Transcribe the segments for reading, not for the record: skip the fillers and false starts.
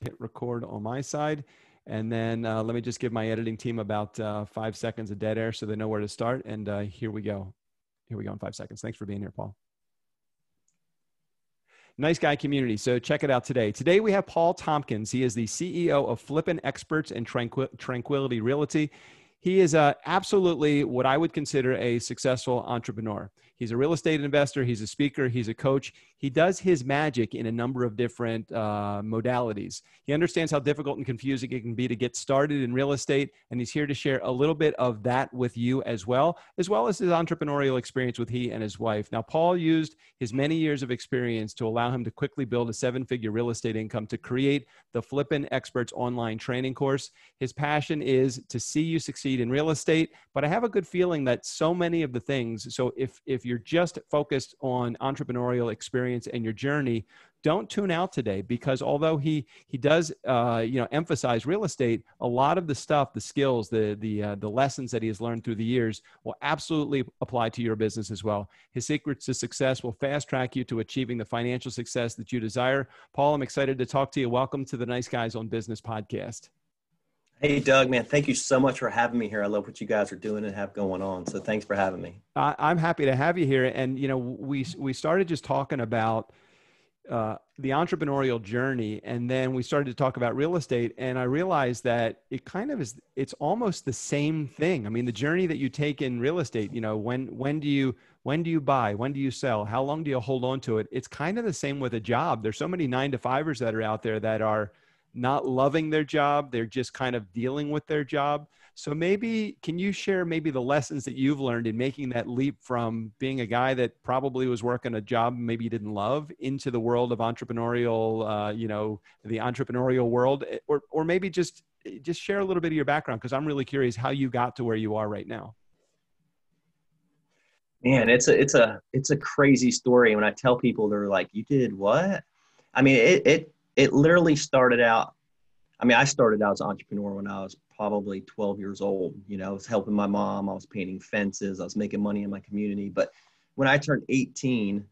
hit record on my side. And then let me just give my editing team about 5 seconds of dead air so they know where to start. And here we go. Here we go in 5 seconds. Thanks for being here, Paul. Nice Guy Community. So check it out today. Today we have Paul Tompkins. He is the CEO of Flippin Experts and Tranquility Realty. He is absolutely what I would consider a successful entrepreneur. He's a real estate investor. He's a speaker. He's a coach. He does his magic in a number of different modalities. He understands how difficult and confusing it can be to get started in real estate, and he's here to share a little bit of that with you as well as his entrepreneurial experience with he and his wife. Now, Paul used his many years of experience to allow him to quickly build a 7-figure real estate income to create the Flippin Experts online training course. His passion is to see you succeed in real estate, but I have a good feeling that so many of the things, so if you're just focused on entrepreneurial experience and your journey, don't tune out today, because although he does emphasize real estate, a lot of the stuff, the skills, the lessons that he has learned through the years will absolutely apply to your business as well. His secrets to success will fast track you to achieving the financial success that you desire. Paul, I'm excited to talk to you. Welcome to the Nice Guys on Business podcast. Hey, Doug, man, thank you so much for having me here. I love what you guys are doing and have going on. So thanks for having me. I'm happy to have you here. And, we started just talking about the entrepreneurial journey, and then we started to talk about real estate. And I realized that it kind of is, it's almost the same thing. I mean, the journey that you take in real estate, when do you buy? When do you sell? How long do you hold on to it? It's kind of the same with a job. There's so many 9-to-5ers that are out there that are not loving their job. They're just kind of dealing with their job. So maybe, can you share maybe the lessons that you've learned in making that leap from being a guy that probably was working a job maybe you didn't love into the world of entrepreneurial, the entrepreneurial world, or maybe just share a little bit of your background, because I'm really curious how you got to where you are right now. Man, it's a crazy story. When I tell people, they're like, "You did what?" I mean, it literally started out. I mean, I started out as an entrepreneur when I was probably 12 years old. I was helping my mom. I was painting fences. I was making money in my community. But when I turned 18,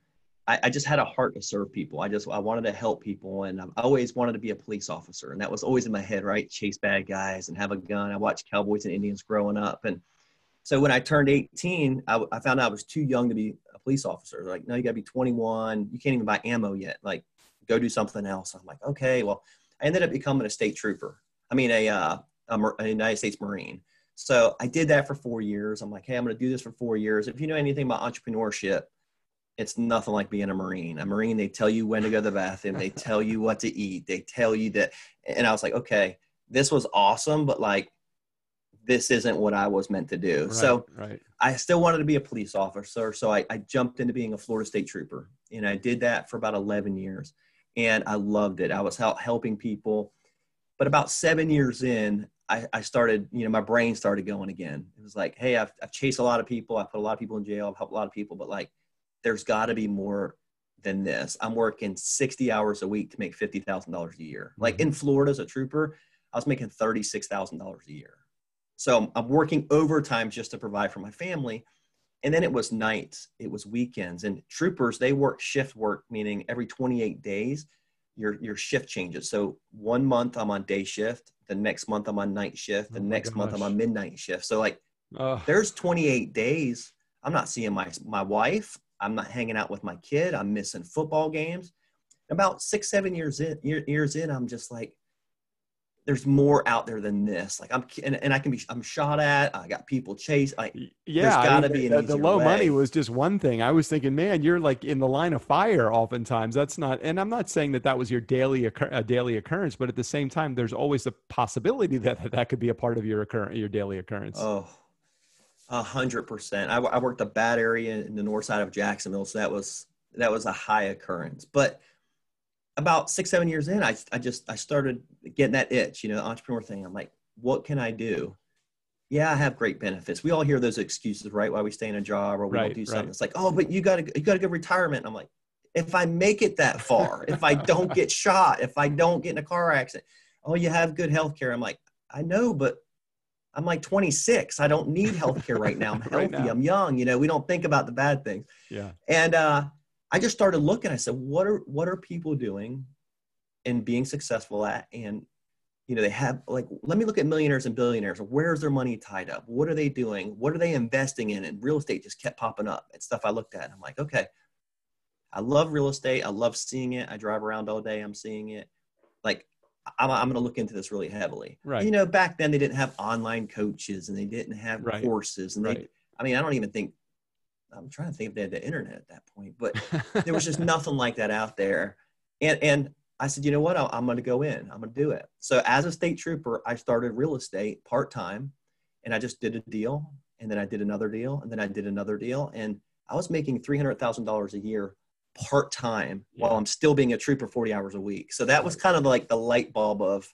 I just had a heart to serve people. I wanted to help people. And I always wanted to be a police officer. And that was always in my head, right? Chase bad guys and have a gun. I watched Cowboys and Indians growing up. And so when I turned 18, I found out I was too young to be a police officer. They're like, no, you got to be 21. You can't even buy ammo yet. Like, go do something else. I'm like, okay, well, I ended up becoming a state trooper. I mean, a United States Marine. So I did that for 4 years. I'm like, hey, I'm going to do this for 4 years. If you know anything about entrepreneurship, it's nothing like being a Marine. A Marine, they tell you when to go to the bathroom. They tell you what to eat. They tell you that. And I was like, okay, this was awesome, but like, this isn't what I was meant to do. Right, so right. I still wanted to be a police officer. So I jumped into being a Florida State Trooper. And I did that for about 11 years. And I loved it. I was helping people. But about 7 years in, I started, my brain started going again. It was like, hey, I've chased a lot of people. I put a lot of people in jail. I've helped a lot of people. But like, there's got to be more than this. I'm working 60 hours a week to make $50,000 a year. Mm-hmm. Like in Florida as a trooper, I was making $36,000 a year. So I'm working overtime just to provide for my family. And then it was nights, it was weekends, and troopers, they work shift work, meaning every 28 days, your shift changes. So 1 month I'm on day shift. The next month I'm on night shift. The next month I'm on midnight shift. So like there's 28 days. I'm not seeing my wife. I'm not hanging out with my kid. I'm missing football games. About 6-7 years in, I'm just like, there's more out there than this. Like I'm shot at. I got people chased. Like, there's gotta be an easier the low way. money was just one thing. I was thinking, man, you're like in the line of fire. Oftentimes that's not, and I'm not saying that was your daily occurrence, but at the same time, there's always the possibility that could be a part of your daily occurrence. Oh, 100%. I worked a bad area in the north side of Jacksonville. So that was a high occurrence, but about 6-7 years in, I started getting that itch, the entrepreneur thing. I'm like, what can I do? Yeah, I have great benefits. We all hear those excuses, right? Why we stay in a job or we don't do something. Right. It's like, oh, but you got a good retirement. I'm like, if I make it that far, if I don't get shot, if I don't get in a car accident, oh, you have good healthcare. I'm like, I know, but I'm like 26. I don't need healthcare right now. I'm healthy. Right now. I'm young. We don't think about the bad things. Yeah. And I just started looking. I said, what are people doing and being successful at. And, they have like, let me look at millionaires and billionaires. Where's their money tied up? What are they doing? What are they investing in? And real estate just kept popping up and stuff I looked at. And I'm like, okay, I love real estate. I love seeing it. I drive around all day. I'm seeing it. Like, I'm going to look into this really heavily. Right. Back then they didn't have online coaches and they didn't have Right. courses. And Right. I don't even think, I'm trying to think if they had the internet at that point, but there was just nothing like that out there. And I said, you know what? I'm going to go in. I'm going to do it. So as a state trooper, I started real estate part-time, and I just did a deal, and then I did another deal, and then I did another deal. And I was making $300,000 a year part-time while I'm still being a trooper 40 hours a week. So that was kind of like the light bulb of,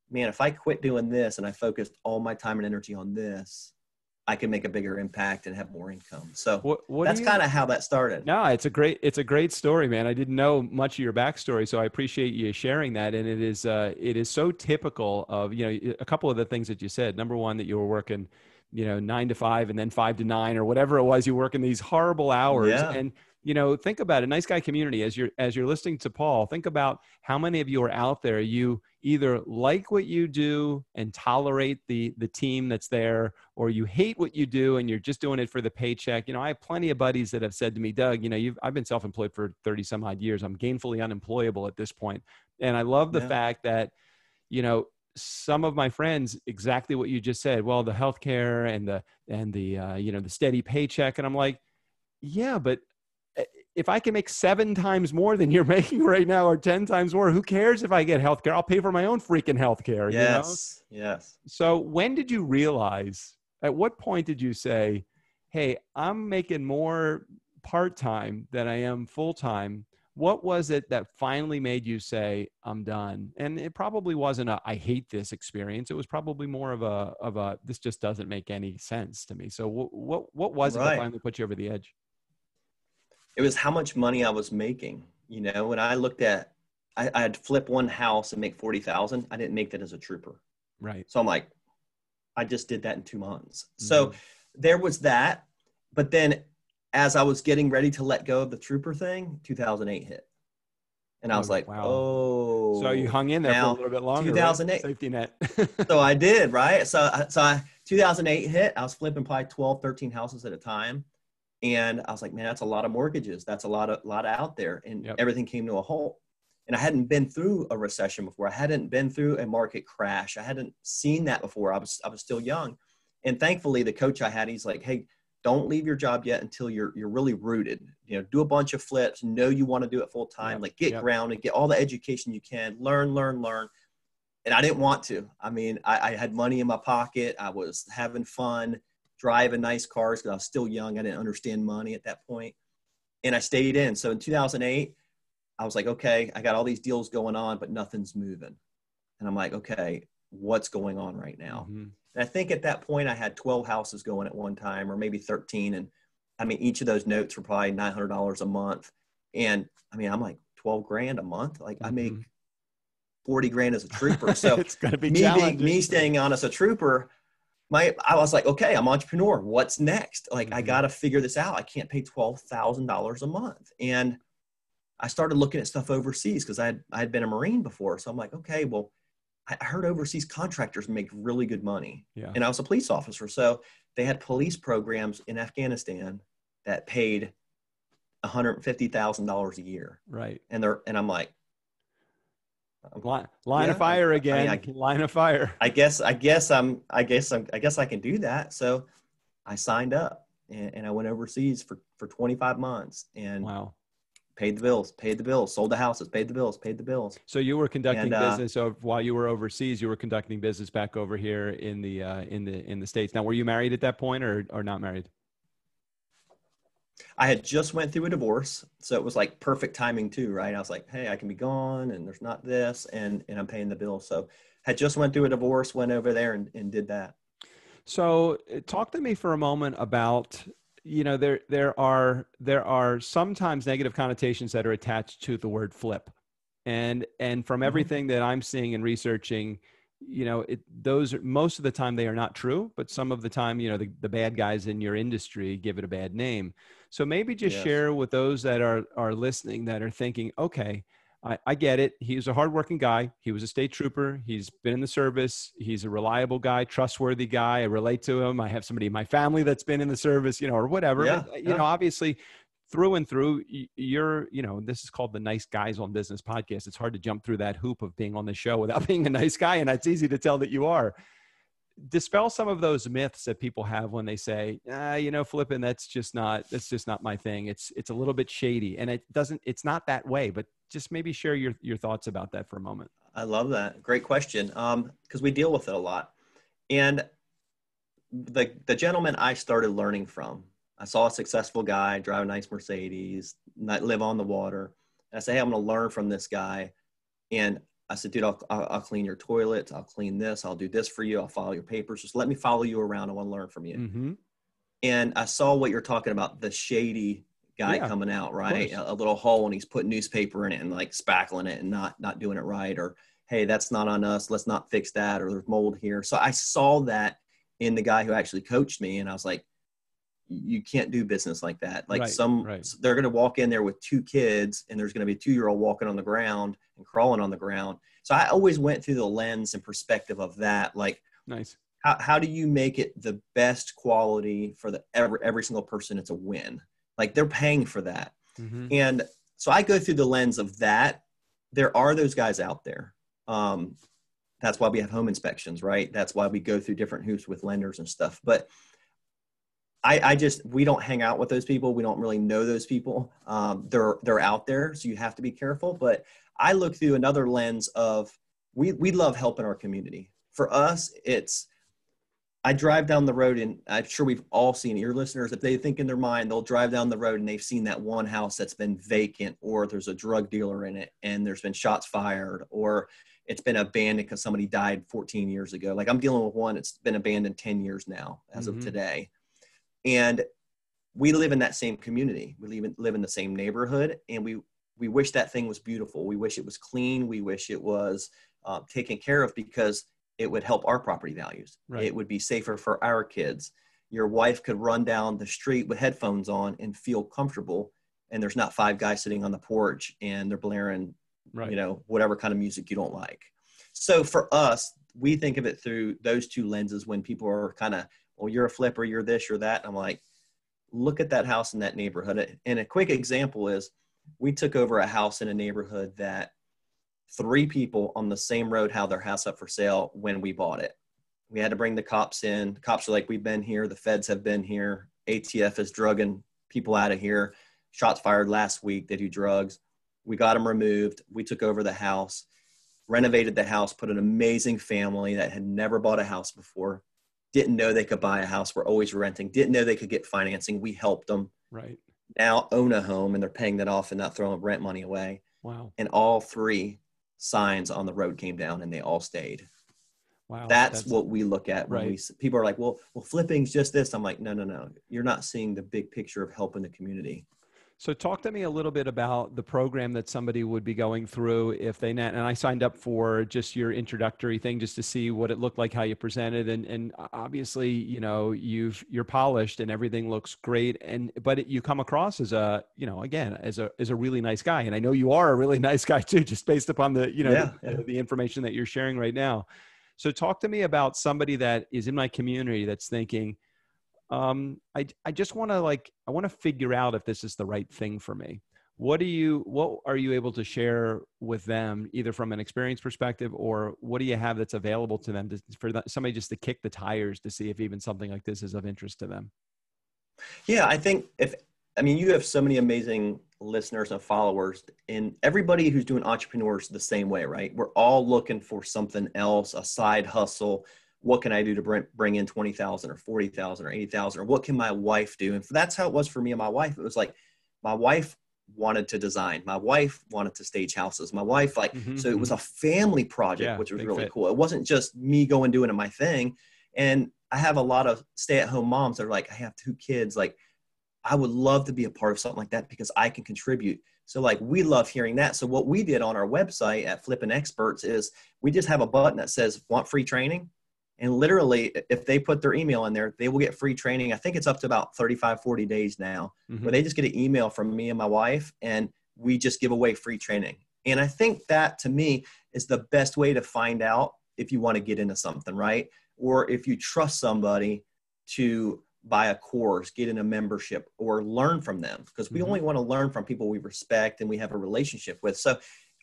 man, if I quit doing this and I focused all my time and energy on this, I can make a bigger impact and have more income. So that's kind of how that started. No, it's a great story, man. I didn't know much of your backstory, so I appreciate you sharing that. And it is so typical of, a couple of the things that you said. Number one, that you were working, 9 to 5 and then 5 to 9 or whatever it was, you work in these horrible hours. Yeah. And, think about it, nice guy community, as you're listening to Paul, think about how many of you are out there. You either like what you do and tolerate the team that's there, or you hate what you do and you're just doing it for the paycheck. I have plenty of buddies that have said to me, Doug, I've been self-employed for 30 some odd years. I'm gainfully unemployable at this point. And I love the fact that, some of my friends, exactly what you just said, well, the healthcare and the steady paycheck. And I'm like, yeah, but if I can make 7 times more than you're making right now, or 10 times more, who cares if I get healthcare? I'll pay for my own freaking healthcare. Yes. Yes. So when did you realize, at what point did you say, hey, I'm making more part-time than I am full-time? What was it that finally made you say, I'm done? And it probably wasn't I hate this experience. It was probably more of a this just doesn't make any sense to me. So what was it that finally put you over the edge? It was how much money I was making. When I looked at, I had to flip one house and make 40,000. I didn't make that as a trooper. Right. So I'm like, I just did that in 2 months. Mm-hmm. So there was that. But then as I was getting ready to let go of the trooper thing, 2008 hit. And I was like, wow. Oh. So you hung in there for a little bit longer, 2008. Right? Safety net. So I did, right? So 2008 hit. I was flipping probably 12, 13 houses at a time. And I was like, man, that's a lot of mortgages. That's a lot out there. And everything came to a halt. And I hadn't been through a recession before. I hadn't been through a market crash. I hadn't seen that before. I was still young. And thankfully, the coach I had, he's like, hey, don't leave your job yet until you're really rooted. Do a bunch of flips. Know you want to do it full time. Like get grounded, get all the education you can. Learn. And I didn't want to. I mean, I had money in my pocket. I was having fun, driving nice cars because I was still young. I didn't understand money at that point. And I stayed in. So in 2008, I was like, okay, I got all these deals going on, but nothing's moving. And I'm like, okay, what's going on right now? Mm-hmm. And I think at that point I had 12 houses going at one time, or maybe 13. And I mean, each of those notes were probably $900 a month. And I mean, I'm like $12,000 a month. Like I make $40,000 as a trooper. So it's going to be challenging. Me staying on as a trooper, I was like, okay, I'm an entrepreneur. What's next? Like, I got to figure this out. I can't pay $12,000 a month. And I started looking at stuff overseas because I had been a Marine before. So I'm like, okay, well, I heard overseas contractors make really good money. Yeah. And I was a police officer. So they had police programs in Afghanistan that paid $150,000 a year. Right. And I'm like, line of fire again. Line of fire. I guess I can do that. So I signed up and I went overseas for 25 months and paid the bills, sold the houses, paid the bills. So you were conducting business while you were overseas. You were conducting business back over here in the States. Now, were you married at that point or not married? I had just went through a divorce, so it was like perfect timing too, right? I was like, hey, I can be gone and there's not this and I'm paying the bill. So had just went through a divorce, went over there and did that. So talk to me for a moment about, there are sometimes negative connotations that are attached to the word flip. And from everything that I'm seeing and researching, those are, most of the time they are not true, but some of the time, the bad guys in your industry give it a bad name. So maybe just share with those that are listening, that are thinking, okay, I get it. He's a hardworking guy. He was a state trooper. He's been in the service. He's a reliable guy, trustworthy guy. I relate to him. I have somebody in my family that's been in the service, or whatever. Yeah, But, yeah. obviously through and through, you're, this is called the Nice Guys on Business podcast. It's hard to jump through that hoop of being on the show without being a nice guy. And it's easy to tell that you are. Dispel some of those myths that people have when they say, Flippin, that's just not my thing. It's a little bit shady, and it's not that way, but just maybe share your thoughts about that for a moment. I love that. Great question. Because we deal with it a lot. And the gentleman I started learning from, I saw a successful guy drive a nice Mercedes, live on the water. And I said, hey, I'm going to learn from this guy. And I said, dude, I'll clean your toilets. I'll clean this. I'll do this for you. I'll follow your papers. Just let me follow you around. I want to learn from you. Mm-hmm. And I saw what you're talking about, the shady guy coming out, right? A little hole, and he's putting newspaper in it and like spackling it and not doing it right. Or, hey, that's not on us. Let's not fix that. Or there's mold here. So I saw that in the guy who actually coached me. And I was like, you can't do business like that. Like they're going to walk in there with 2 kids, and there's going to be a 2-year-old walking on the ground and crawling on the ground. So I always went through the lens and perspective of that. Like, nice. How do you make it the best quality for every single person? It's a win. Like, they're paying for that. Mm-hmm. And so I go through the lens of that. There are those guys out there. That's why we have home inspections, right? That's why we go through different hoops with lenders and stuff. But we don't hang out with those people. We don't really know those people. They're out there, so you have to be careful. But I look through another lens of we love helping our community. For us, I drive down the road, and I'm sure we've all seen it. Your listeners, if they think in their mind, they'll drive down the road and they've seen that one house that's been vacant, or there's a drug dealer in it and there's been shots fired, or it's been abandoned because somebody died 14 years ago. Like, I'm dealing with one that's been abandoned 10 years now as of today. And we live in that same community. We live in the same neighborhood, and we wish that thing was beautiful. We wish it was clean. We wish it was taken care of, because it would help our property values. Right. It would be safer for our kids. Your wife could run down the street with headphones on and feel comfortable, and there's not 5 guys sitting on the porch and they're blaring, whatever kind of music you don't like. So for us, we think of it through those 2 lenses when people are kind of, well, you're a flipper, you're this, you're that. And I'm like, look at that house in that neighborhood. And a quick example is, we took over a house in a neighborhood that 3 people on the same road had their house up for sale when we bought it. We had to bring the cops in. The cops are like, we've been here. The feds have been here. ATF is drugging people out of here. Shots fired last week. They do drugs. We got them removed. We took over the house, renovated the house, put an amazing family that had never bought a house before, didn't know they could buy a house, were always renting, didn't know they could get financing. We helped them. Right. Now own a home, and they're paying that off and not throwing rent money away. Wow. And all 3 signs on the road came down, and they all stayed. Wow. That's what we look at when people are like, well, flipping's just this. I'm like, no. You're not seeing the big picture of helping the community. So talk to me a little bit about the program that somebody would be going through if they, and I signed up for just your introductory thing just to see what it looked like, how you presented. And obviously, you're polished and everything looks great. But you come across as a really nice guy. And I know you are a really nice guy too, just based upon the information that you're sharing right now. So talk to me about somebody that is in my community that's thinking, I just want to I want to figure out if this is the right thing for me. What are you able to share with them, either from an experience perspective, or what do you have that's available to them for somebody just to kick the tires to see if even something like this is of interest to them? Yeah, I think you have so many amazing listeners and followers, and everybody who's doing entrepreneurs the same way, right? We're all looking for something else, a side hustle. What can I do to bring in 20,000 or 40,000 or 80,000? Or what can my wife do? And that's how it was for me and my wife. It was like, my wife wanted to design. My wife wanted to stage houses. My wife, so it was a family project, which was really cool. It wasn't just me going doing my thing. And I have a lot of stay-at-home moms that are like, I have 2 kids. Like, I would love to be a part of something like that because I can contribute. So we love hearing that. So what we did on our website at Flippin Experts is we just have a button that says, want free training? And literally, if they put their email in there, they will get free training. I think it's up to about 35, 40 days now, where they just get an email from me and my wife, and we just give away free training. And I think that to me is the best way to find out if you want to get into something, right? Or if you trust somebody to buy a course, get in a membership, or learn from them, because we only want to learn from people we respect and we have a relationship with. So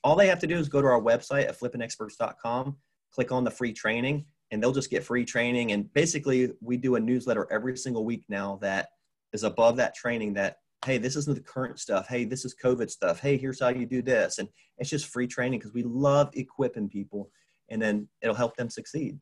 all they have to do is go to our website at flippinexperts.com, click on the free training, and they'll just get free training. And basically we do a newsletter every single week now that is above that training that, hey, this isn't the current stuff. Hey, this is COVID stuff. Hey, here's how you do this. And it's just free training because we love equipping people, and then it'll help them succeed.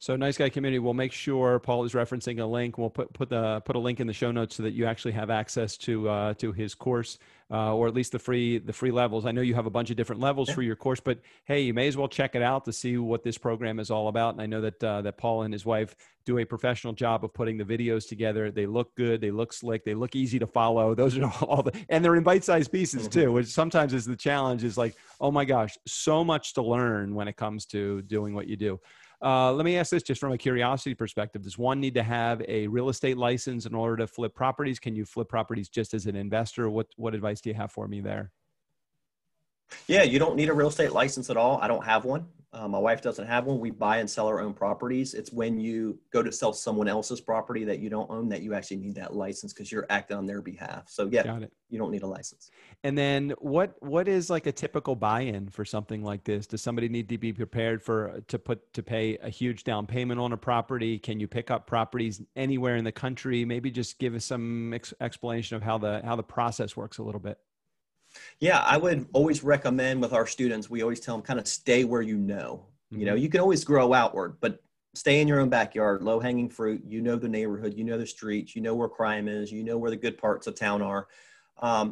So Nice Guy Community, we'll make sure Paul is referencing a link. We'll put a link in the show notes so that you actually have access to his course, or at least the free levels. I know you have a bunch of different levels for your course, but hey, you may as well check it out to see what this program is all about. And I know that Paul and his wife do a professional job of putting the videos together. They look good, they look slick, they look easy to follow. Those are and they're in bite-sized pieces too, which sometimes is the challenge. Is like, oh my gosh, so much to learn when it comes to doing what you do. Let me ask this just from a curiosity perspective. Does one need to have a real estate license in order to flip properties? Can you flip properties just as an investor? What advice do you have for me there? Yeah, you don't need a real estate license at all. I don't have one. My wife doesn't have one. We buy and sell our own properties. It's when you go to sell someone else's property that you don't own that you actually need that license, because you're acting on their behalf. So yeah, Got it. You don't need a license. And then what is like a typical buy-in for something like this? Does somebody need to be prepared to pay a huge down payment on a property? Can you pick up properties anywhere in the country? Maybe just give us some explanation of how the process works a little bit. Yeah, I would always recommend with our students, we always tell them kind of stay where you know. You know, you can always grow outward, but stay in your own backyard, low hanging fruit. You know the neighborhood, you know the streets, you know where crime is, you know where the good parts of town are.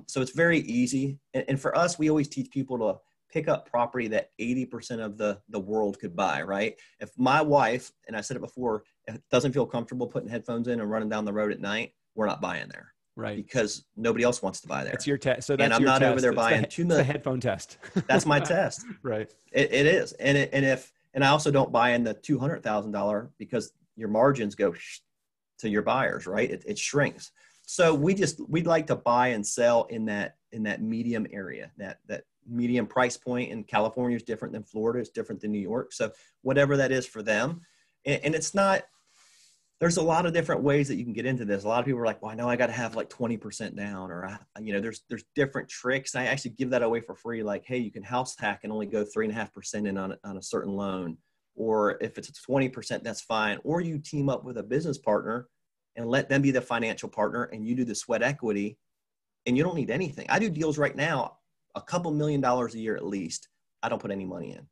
So it's very easy. And for us, we always teach people to pick up property that 80% of the world could buy, right? If my wife, and I said it before, doesn't feel comfortable putting headphones in and running down the road at night, we're not buying there. Right. Because nobody else wants to buy there. That's your test. So that's and I'm your not test. over there buying $2 million. The headphone test. That's my test. Right. It is. And I also don't buy in the $200,000 because your margins go to your buyers, right? It shrinks. So we'd like to buy and sell in that medium area, that medium price point. And California is different than Florida. It's different than New York. So whatever that is for them. And it's not, there's a lot of different ways that you can get into this. A lot of people are like, well, I know I got to have like 20% down, or, there's different tricks. I actually give that away for free. Like, hey, you can house hack and only go 3.5% in on a certain loan. Or if it's 20%, that's fine. Or you team up with a business partner and let them be the financial partner, and you do the sweat equity, and you don't need anything. I do deals right now, a couple $1 million a year at least. I don't put any money in.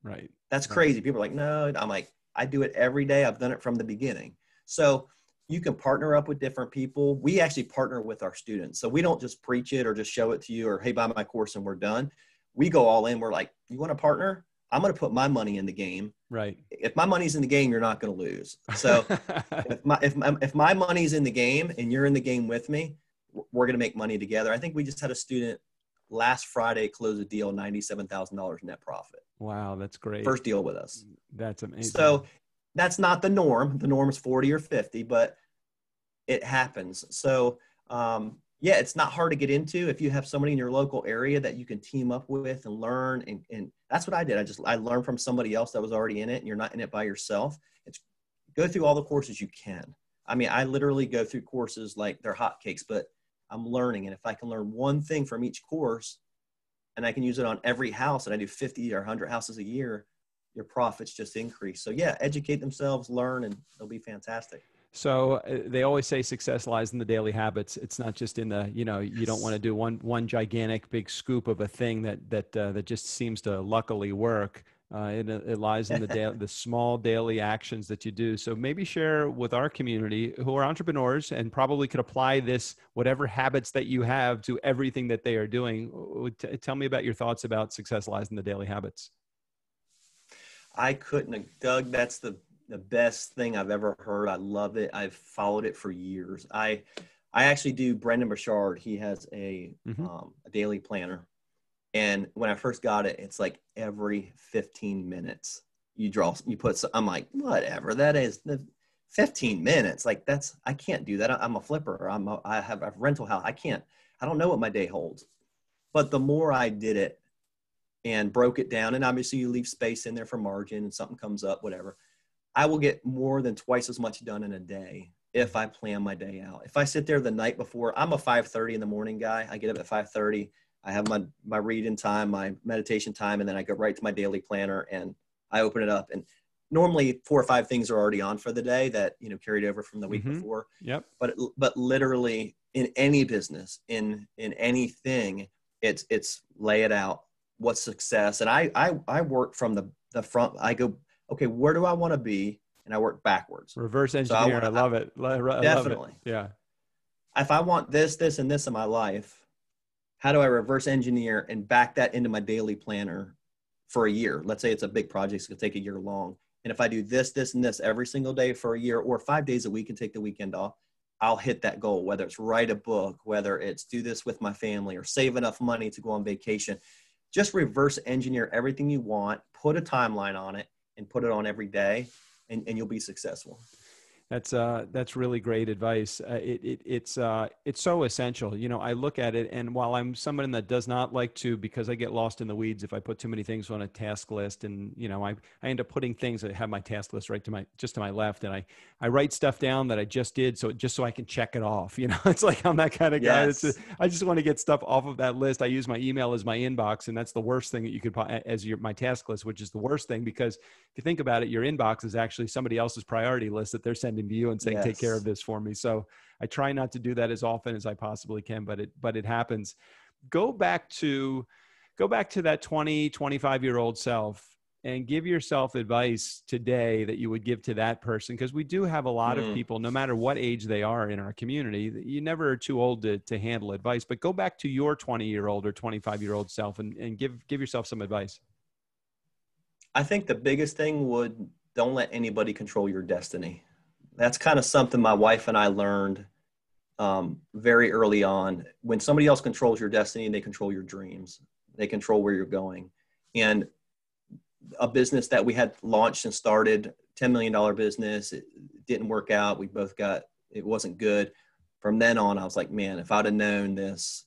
Right. That's crazy. People are like, no. I'm like, I do it every day. I've done it from the beginning. So you can partner up with different people. We actually partner with our students. So we don't just preach it or just show it to you or, hey, buy my course and we're done. We go all in. We're like, you want to partner? I'm going to put my money in the game. Right. If my money's in the game, you're not going to lose. So if my money's in the game and you're in the game with me, we're going to make money together. I think we just had a student last Friday close a deal, $97,000 net profit. Wow, that's great. First deal with us. That's amazing. So that's not the norm. The norm is 40 or 50, but it happens. So it's not hard to get into if you have somebody in your local area that you can team up with and learn. And that's what I did. I learned from somebody else that was already in it, and you're not in it by yourself. It's go through all the courses you can. I mean, I literally go through courses like they're hotcakes, but I'm learning. And if I can learn one thing from each course and I can use it on every house, and I do 50 or 100 houses a year, your profits just increase. So yeah, educate themselves, learn, and they'll be fantastic. So they always say success lies in the daily habits. It's not just in the, you don't want to do one gigantic big scoop of a thing that just seems to luckily work. It lies in the small daily actions that you do. So maybe share with our community who are entrepreneurs and probably could apply this, whatever habits that you have, to everything that they are doing. Tell me about your thoughts about success lies in the daily habits. I couldn't, Doug, that's the best thing I've ever heard. I love it. I've followed it for years. I actually do Brendan Burchard. He has a daily planner. And when I first got it, it's like every 15 minutes I'm like, whatever that is, 15 minutes. Like I can't do that. I'm a flipper. I have a rental house. I don't know what my day holds. But the more I did it, and broke it down, and obviously you leave space in there for margin and something comes up, whatever, I will get more than twice as much done in a day if I plan my day out. If I sit there the night before, I'm a 5:30 in the morning guy. I get up at 5:30. I have my reading time, my meditation time, and then I go right to my daily planner and I open it up. And normally 4 or 5 things are already on for the day that, carried over from the week before. Yep. But literally in any business, in anything, it's lay it out. What's success? And I work from the front. I go, okay, where do I want to be? And I work backwards. Reverse engineer. I love it. Definitely. Yeah. If I want this, and this in my life, how do I reverse engineer and back that into my daily planner for a year? Let's say it's a big project. It's going to take a year long. And if I do this, and this every single day for a year, or 5 days a week and take the weekend off, I'll hit that goal, whether it's write a book, whether it's do this with my family, or save enough money to go on vacation. Just reverse engineer everything you want, put a timeline on it, and put it on every day, and you'll be successful. That's really great advice. It's so essential. I look at it, and while I'm someone that does not like to, because I get lost in the weeds if I put too many things on a task list, and I end up putting things that have my task list right to my left, and I write stuff down that I just did, so I can check it off. It's like I'm that kind of guy. Yes. I just want to get stuff off of that list. I use my email as my inbox, and that's the worst thing that you could as my task list, which is the worst thing, because if you think about it, your inbox is actually somebody else's priority list that they're sending to you and saying, take care of this for me. So I try not to do that as often as I possibly can, but it happens. Go back to that 20, 25-year-old self and give yourself advice today that you would give to that person. Because we do have a lot of people, no matter what age they are in our community, you never are too old to handle advice, but go back to your 20-year-old or 25-year-old self and give yourself some advice. I think the biggest thing don't let anybody control your destiny. That's kind of something my wife and I learned very early on. When somebody else controls your destiny, they control your dreams. They control where you're going. And a business that we had launched and started, $10 million business, it didn't work out. It wasn't good. From then on, I was like, man, if I'd have known this,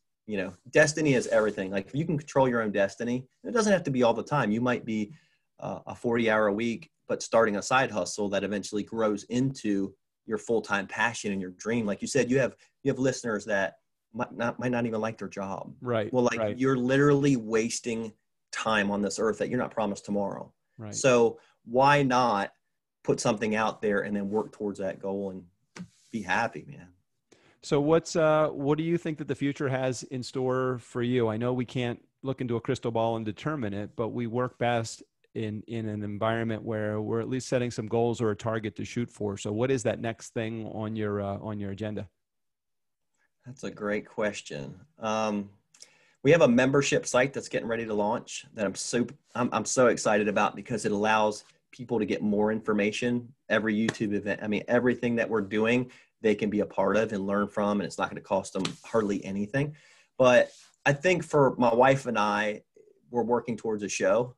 destiny is everything. Like, if you can control your own destiny, it doesn't have to be all the time. You might be a 40-hour a week, but starting a side hustle that eventually grows into your full-time passion and your dream. Like you said, you have listeners that might not even like their job. Right. Well, right. You're literally wasting time on this earth that you're not promised tomorrow. Right. So why not put something out there and then work towards that goal and be happy, man? So what do you think that the future has in store for you? I know we can't look into a crystal ball and determine it, but we work best in an environment where we're at least setting some goals or a target to shoot for. So what is that next thing on your agenda? That's a great question. We have a membership site that's getting ready to launch that I'm so excited about, because it allows people to get more information. Every YouTube event, everything that we're doing, they can be a part of and learn from, and it's not going to cost them hardly anything. But I think for my wife and I, we're working towards a show.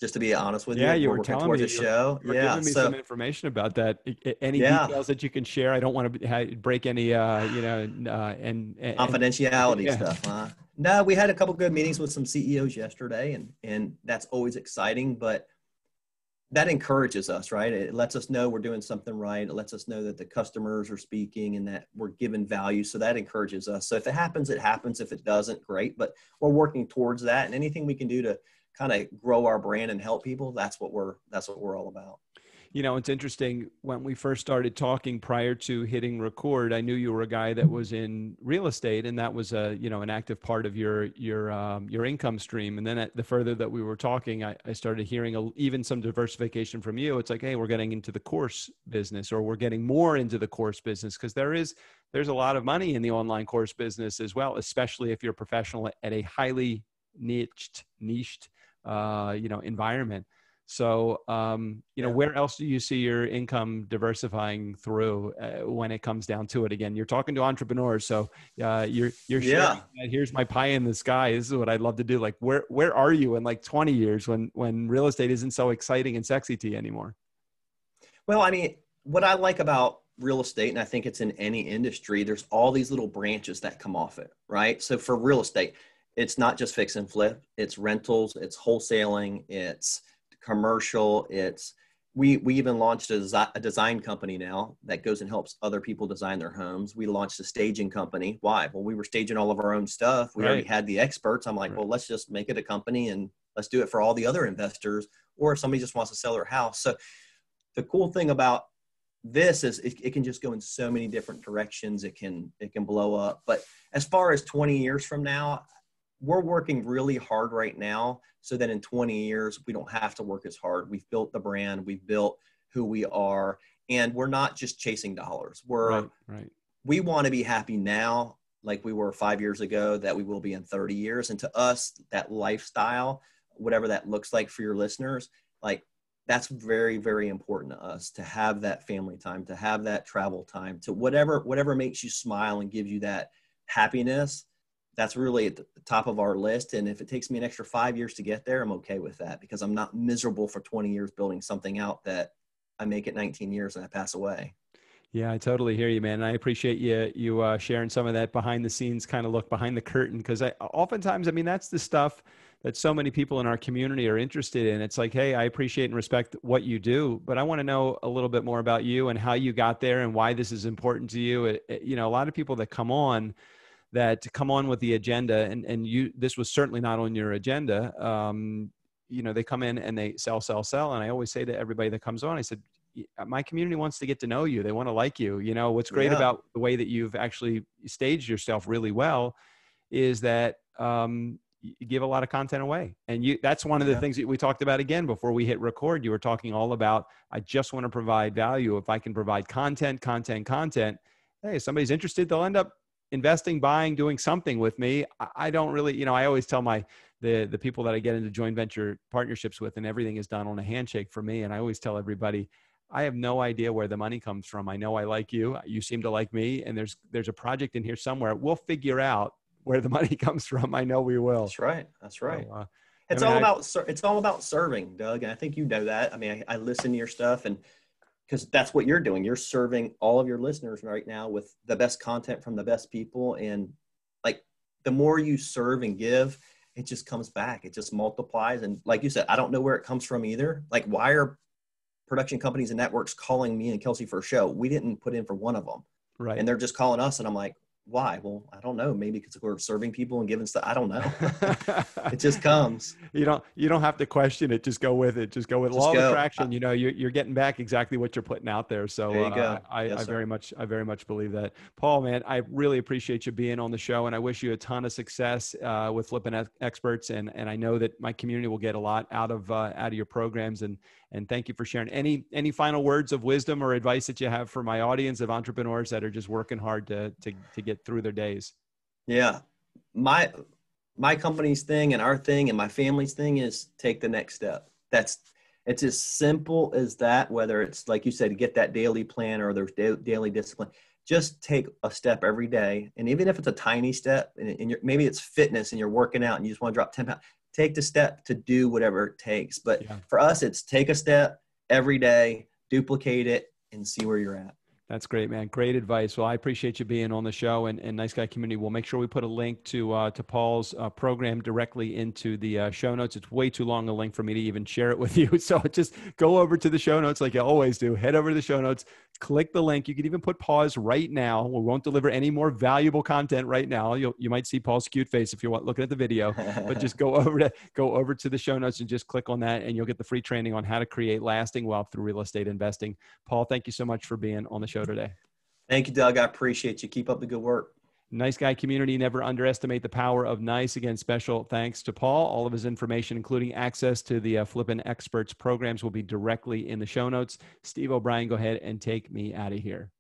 Just to be honest with you, you were telling me a show. You're giving me some information about that. Any details that you can share? I don't want to break any, and confidentiality stuff. Huh? No, we had a couple good meetings with some CEOs yesterday, and that's always exciting. But that encourages us, right? It lets us know we're doing something right. It lets us know that the customers are speaking and that we're giving value. So that encourages us. So if it happens, it happens. If it doesn't, great. But we're working towards that, and anything we can do to kind of grow our brand and help people, that's what we're all about. It's interesting. When we first started talking prior to hitting record, I knew you were a guy that was in real estate, and that was an active part of your income stream. And then the further that we were talking, I started hearing even some diversification from you. It's like, hey, we're getting into the course business, or we're getting more into the course business, because there's a lot of money in the online course business as well, especially if you're a professional at a highly niched environment. So, where else do you see your income diversifying through when it comes down to it? Again, you're talking to entrepreneurs. So you're sharing, here's my pie in the sky. This is what I'd love to do. Like, where are you in like 20 years when real estate isn't so exciting and sexy to you anymore? Well, what I like about real estate, and I think it's in any industry, there's all these little branches that come off it, right? So for real estate, it's not just fix and flip. It's rentals, it's wholesaling, it's commercial. We even launched a design company now that goes and helps other people design their homes. We launched a staging company. Why? Well, we were staging all of our own stuff. We already had the experts. I'm like, well, let's just make it a company and let's do it for all the other investors, or if somebody just wants to sell their house. So the cool thing about this is it can just go in so many different directions. It can blow up. But as far as 20 years from now, we're working really hard right now so that in 20 years, we don't have to work as hard. We've built the brand, we've built who we are, and we're not just chasing dollars. We want to be happy now, like we were 5 years ago, that we will be in 30 years. And to us, that lifestyle, whatever that looks like for your listeners, like that's very, very important to us, to have that family time, to have that travel time, to whatever makes you smile and gives you that happiness. That's really at the top of our list. And if it takes me an extra 5 years to get there, I'm okay with that, because I'm not miserable for 20 years building something out that I make it 19 years and I pass away. Yeah, I totally hear you, man. I appreciate you sharing some of that behind the scenes kind of look behind the curtain, because oftentimes, I mean, that's the stuff that so many people in our community are interested in. It's like, hey, I appreciate and respect what you do, but I want to know a little bit more about you and how you got there and why this is important to you. You know, a lot of people that come on with the agenda, and this was certainly not on your agenda. You know, they come in and they sell. And I always say to everybody that comes on, I said, my community wants to get to know you. They want to like you. You know, what's great about the way that you've actually staged yourself really well is that you give a lot of content away. And that's one of the things that we talked about again before we hit record. You were talking all about, I just want to provide value. If I can provide content, hey, if somebody's interested, they'll end up investing, buying, doing something with me. I don't really, you know, I always tell the people that I get into joint venture partnerships with, and everything is done on a handshake for me. And I always tell everybody, I have no idea where the money comes from. I know I like you. You seem to like me. And there's a project in here somewhere. We'll figure out where the money comes from. I know we will. That's right. So, it's all about serving, Doug. And I think you know that. I mean, I listen to your stuff, and because that's what you're doing. You're serving all of your listeners right now with the best content from the best people. And like, the more you serve and give, it just comes back. It just multiplies. And like you said, I don't know where it comes from either. Like, why are production companies and networks calling me and Kelsey for a show? We didn't put in for one of them. Right. And they're just calling us. And I'm like, why? Well, I don't know. Maybe because we're serving people and giving stuff. I don't know. It just comes. You don't have to question it. Just go with it. Just go with law of attraction. You know, you're getting back exactly what you're putting out there. So there you go. I very much believe that. Paul, man, I really appreciate you being on the show, and I wish you a ton of success with Flippin Experts. And I know that my community will get a lot out of your programs. And thank you for sharing. Any final words of wisdom or advice that you have for my audience of entrepreneurs that are just working hard to get through their days? Yeah. My company's thing and our thing and my family's thing is take the next step. It's as simple as that, whether it's, like you said, get that daily plan or there's daily discipline. Just take a step every day. And even if it's a tiny step, and maybe it's fitness and you're working out and you just want to drop 10 pounds, take the step to do whatever it takes. But for us, it's take a step every day, duplicate it, and see where you're at. That's great, man. Great advice. Well, I appreciate you being on the show, and Nice Guy Community. We'll make sure we put a link to Paul's program directly into the show notes. It's way too long a link for me to even share it with you. So just go over to the show notes like you always do. Head over to the show notes, click the link. You can even put pause right now. We won't deliver any more valuable content right now. You might see Paul's cute face if you're looking at the video, but just go over to the show notes and just click on that, and you'll get the free training on how to create lasting wealth through real estate investing. Paul, thank you so much for being on the show today. Thank you, Doug. I appreciate you. Keep up the good work. Nice Guy Community, never underestimate the power of nice. Again, special thanks to Paul. All of his information, including access to the Flippin Experts programs, will be directly in the show notes. Steve O'Brien, go ahead and take me out of here.